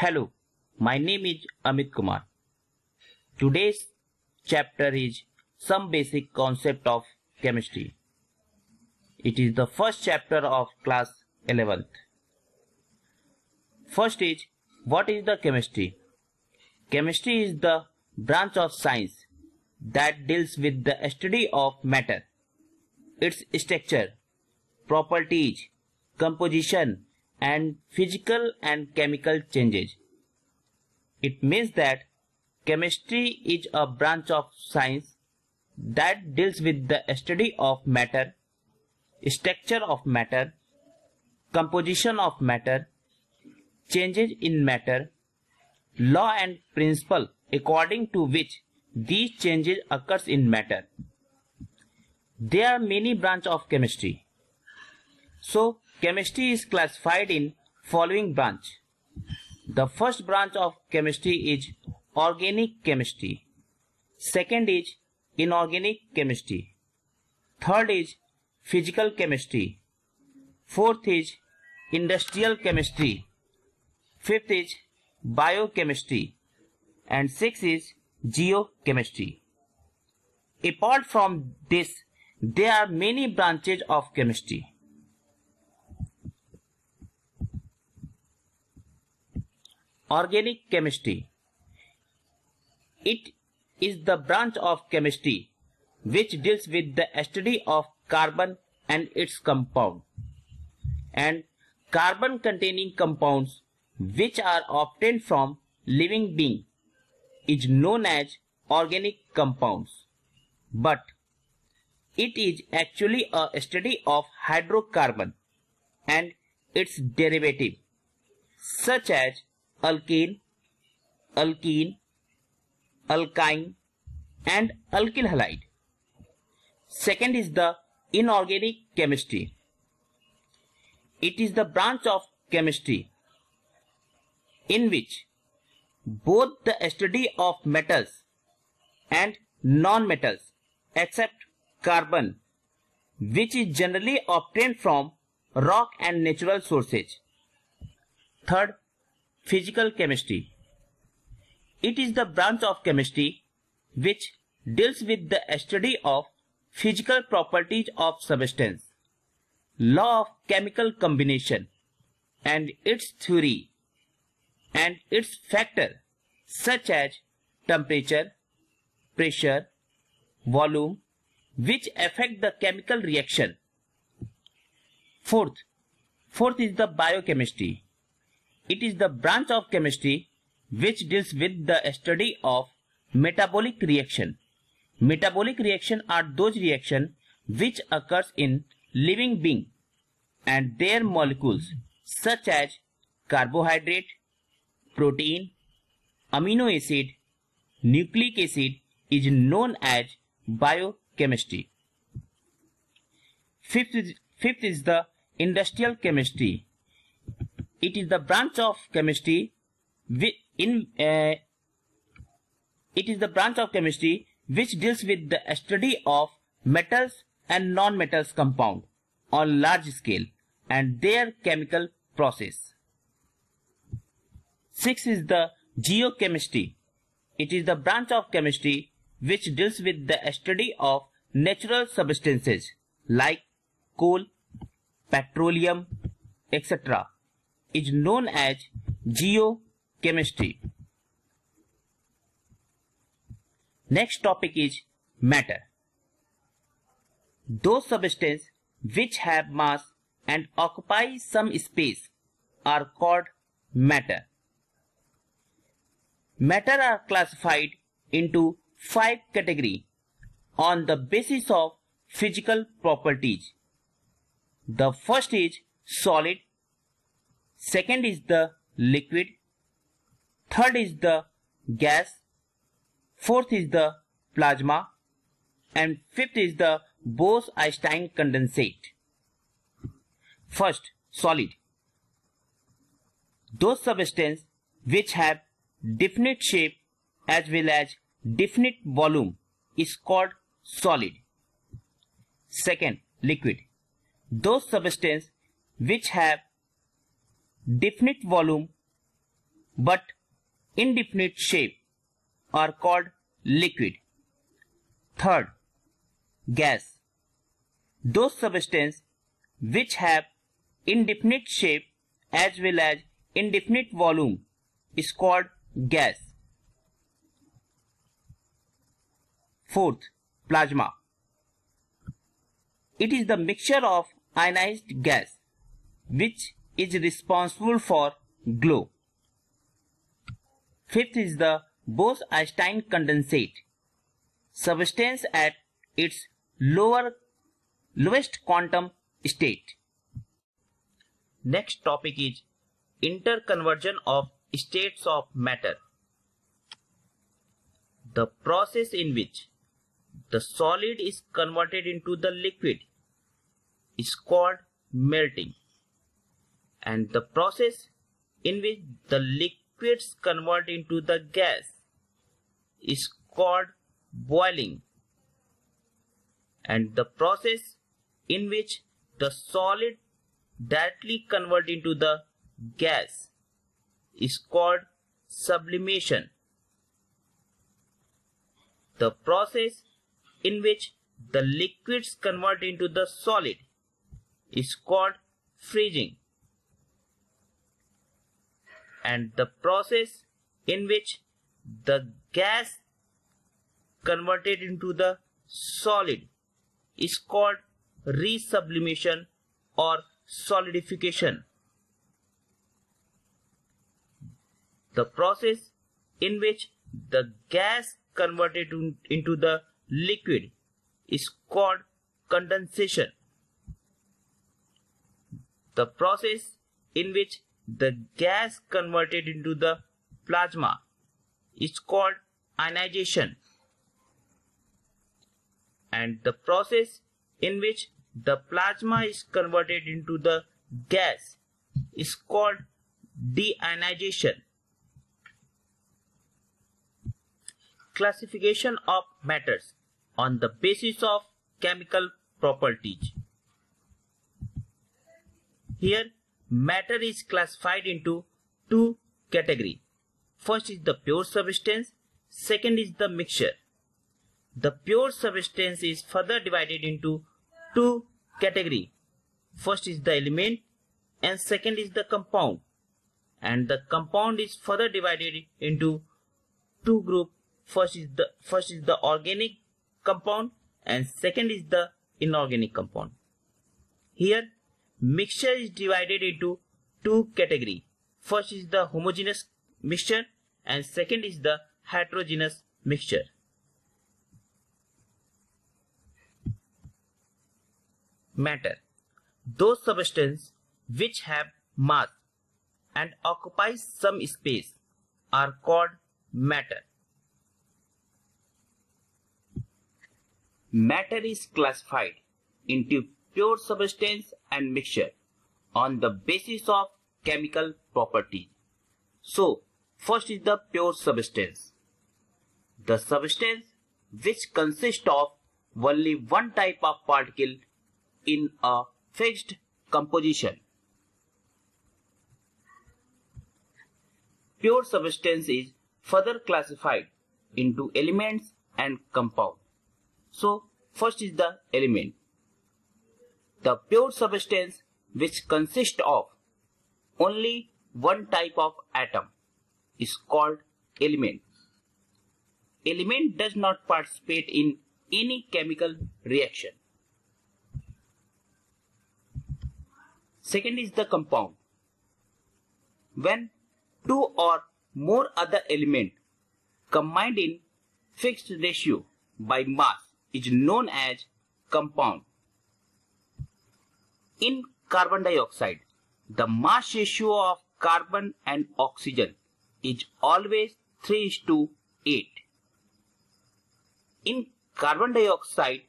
Hello, my name is Amit Kumar. Today's chapter is some basic concept of chemistry. It is the first chapter of class 11th. First is, what is the chemistry? Chemistry is the branch of science that deals with the study of matter, its structure, properties, composition, and physical and chemical changes. It means that chemistry is a branch of science that deals with the study of matter, structure of matter, composition of matter, changes in matter, law and principle according to which these changes occurs in matter. There are many branches of chemistry. So, chemistry is classified in following branch. The first branch of chemistry is organic chemistry. Second is inorganic chemistry. Third is physical chemistry. Fourth is industrial chemistry. Fifth is biochemistry. And sixth is geochemistry. Apart from this, there are many branches of chemistry. Organic chemistry. It is the branch of chemistry which deals with the study of carbon and its compound, and carbon containing compounds which are obtained from living being is known as organic compounds. But it is actually a study of hydrocarbon and its derivative such as alkane, alkene, alkyne, and alkyl halide. Second is the inorganic chemistry. It is the branch of chemistry in which both the study of metals and non-metals except carbon, which is generally obtained from rock and natural sources. Third, physical chemistry. It is the branch of chemistry which deals with the study of physical properties of substance, law of chemical combination, and its theory and its factor such as temperature, pressure, volume, which affect the chemical reaction. Fourth is the biochemistry. It is the branch of chemistry which deals with the study of metabolic reaction. Metabolic reaction are those reactions which occurs in living being and their molecules such as carbohydrate, protein, amino acid, nucleic acid is known as biochemistry. Fifth is the industrial chemistry. It is the branch of chemistry which deals with the study of metals and non-metals compound on large scale and their chemical process. Sixth is the geochemistry. It is the branch of chemistry which deals with the study of natural substances like coal, petroleum, etc. is known as geochemistry. Next topic is matter. Those substances which have mass and occupy some space are called matter. Matter are classified into 5 categories on the basis of physical properties. The first is solid, second is the liquid, third is the gas, fourth is the plasma, and fifth is the Bose-Einstein condensate. First, solid. Those substances which have definite shape as well as definite volume is called solid. Second, liquid. Those substances which have definite volume but indefinite shape are called liquid. Third, gas. Those substances which have indefinite shape as well as indefinite volume is called gas. Fourth, plasma. It is the mixture of ionized gas which is responsible for glow. Fifth is the Bose-Einstein condensate, substance at its lowest quantum state. Next topic is interconversion of states of matter. The process in which the solid is converted into the liquid is called melting, and the process in which the liquids convert into the gas is called boiling, and the process in which the solid directly convert into the gas is called sublimation. The process in which the liquids convert into the solid is called freezing, and the process in which the gas converted into the solid is called resublimation or solidification. The process in which the gas converted into the liquid is called condensation. The process in which the gas converted into the plasma is called ionization, and the process in which the plasma is converted into the gas is called deionization. Classification of matters on the basis of chemical properties. Here, matter is classified into two categories. First is the pure substance, second is the mixture. The pure substance is further divided into two categories. First is the element and second is the compound. And the compound is further divided into two groups. First is the organic compound and second is the inorganic compound. Here, mixture is divided into two categories. First is the homogeneous mixture and second is the heterogeneous mixture. Matter. Those substances which have mass and occupy some space are called matter. Matter is classified into pure substance and mixture on the basis of chemical properties. So, first is the pure substance. The substance which consists of only one type of particle in a fixed composition. Pure substance is further classified into elements and compounds. So, first is the element. The pure substance which consists of only one type of atom is called element. Element does not participate in any chemical reaction. Second is the compound. When two or more other elements combined in fixed ratio by mass is known as compound. In carbon dioxide, the mass ratio of carbon and oxygen is always 3:8. In carbon dioxide,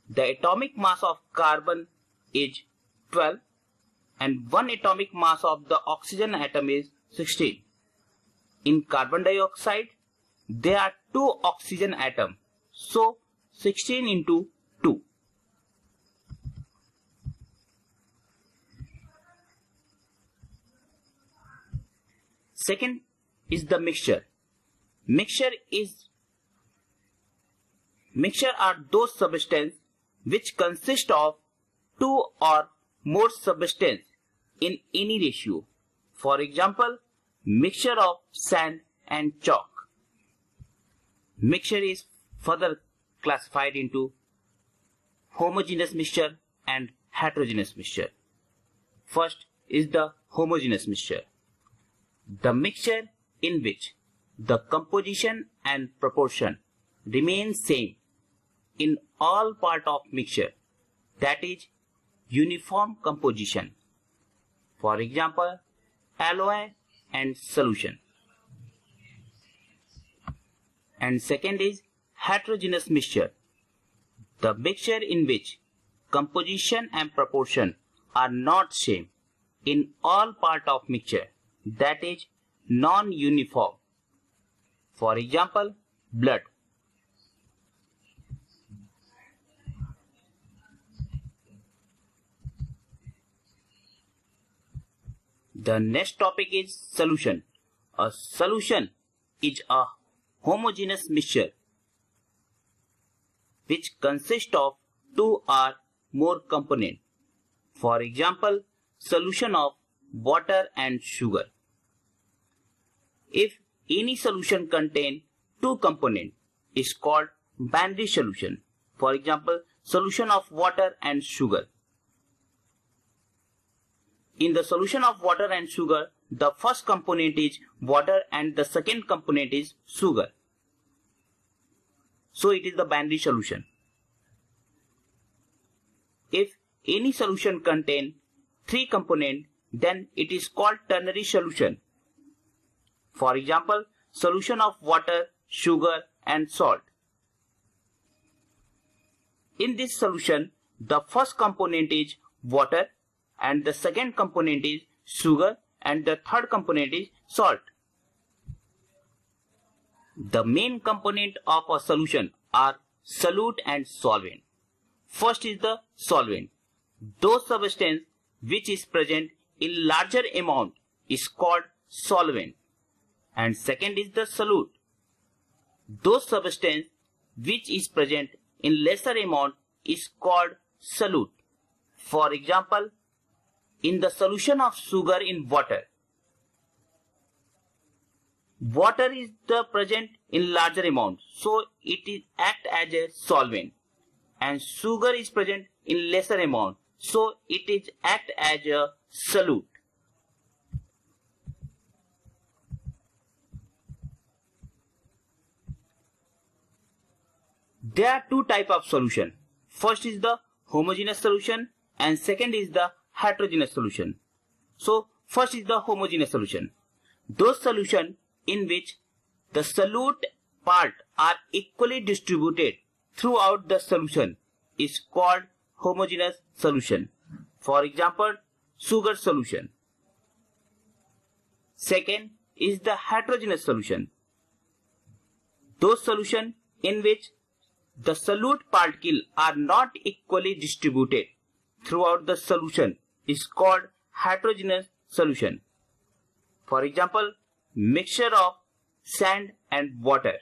the atomic mass of carbon is 12 and one atomic mass of the oxygen atom is 16. In carbon dioxide, there are two oxygen atoms, so 16 into 2. Second is the mixture. Mixture are those substances which consist of two or more substances in any ratio. For example, mixture of sand and chalk. Mixture is further classified into homogeneous mixture and heterogeneous mixture. First is the homogeneous mixture. The mixture in which the composition and proportion remain same in all part of mixture, that is uniform composition. For example, alloy and solution. And second is heterogeneous mixture. The mixture in which composition and proportion are not same in all part of mixture, that is non-uniform. For example, blood. The next topic is solution. A solution is a homogeneous mixture which consists of two or more components. For example, solution of water and sugar. If any solution contains two components, is called binary solution. For example, solution of water and sugar. In the solution of water and sugar, the first component is water and the second component is sugar. So it is the binary solution. If any solution contains three components, then it is called ternary solution. For example, solution of water, sugar and salt. In this solution, the first component is water and the second component is sugar and the third component is salt. The main component of a solution are solute and solvent. First is the solvent. Those substance which is present in larger amount is called solvent. And second is the solute. Those substance which is present in lesser amount is called solute. For example, in the solution of sugar in water, water is the present in larger amount, so it is act as a solvent, and sugar is present in lesser amount, so it is act as a solute. There are two types of solution. First is the homogeneous solution and second is the heterogeneous solution. So first is the homogeneous solution. Those solutions in which the solute part are equally distributed throughout the solution is called homogeneous solution. For example, sugar solution. Second is the heterogeneous solution. Those solutions in which the solute particles are not equally distributed throughout the solution is called heterogeneous solution. For example, mixture of sand and water.